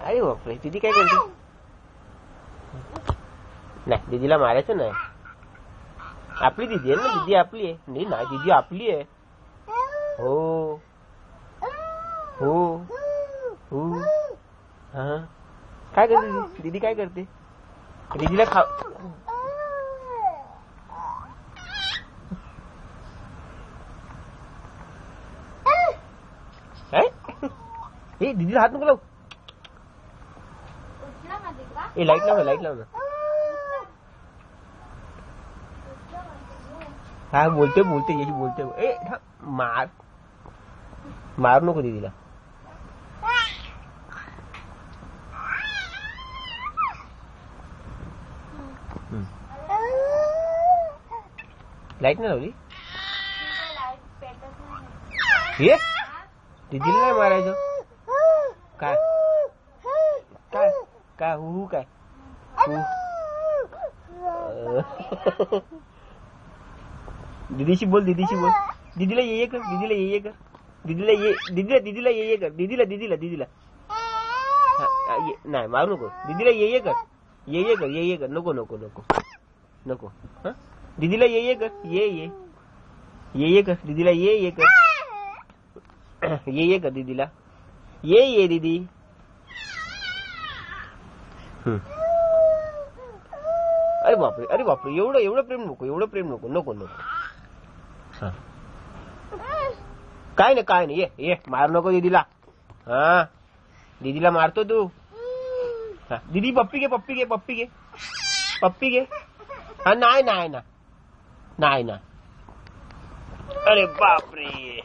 अरे बापरे, दीदी काय करते? नाही, दीदीला मारायचं नाही. आपली दीदी आहे ना, दीदी आपली आहे. नाही ना, दीदी आपली आहे. हो हो हो. हा, काय करते दीदी? काय करते? दीदीला खा. ए दीदीला हात नको लावू. ए लाईट लाव ना, लाईट लाव ना. हा बोलते बोलते याची बोलते. ए मार मार नको दीदीला. लाईट नाही लावली. ये दीदीला नाही मारायचं. काय काय काय हु काय दीदीशी बोल, दीदीशी बोल. दीदीला ये कर, दीदीला ये कर, दीदीला ये, दीदीला ये कर, दीदीला दीदीला दीदीला. नाही मारू नको. दीदीला ये कर, ये कर, ये कर. नको नको नको नको. हा दीदीला ये कर, ये कर. दीदीला ये कर, ये कर दीदीला. ये दीदी. अरे बापरे, अरे बापरे, एवढं प्रेम नको, एवढं प्रेम नको, नको नको. काय नाही, ये मार नको दीदीला. हा दीदीला मारतो तू. हा दीदी पप्पी घे, पप्पी घे, पप्पी घे, पप्पी घे. हा नाही ना. अरे बापरे.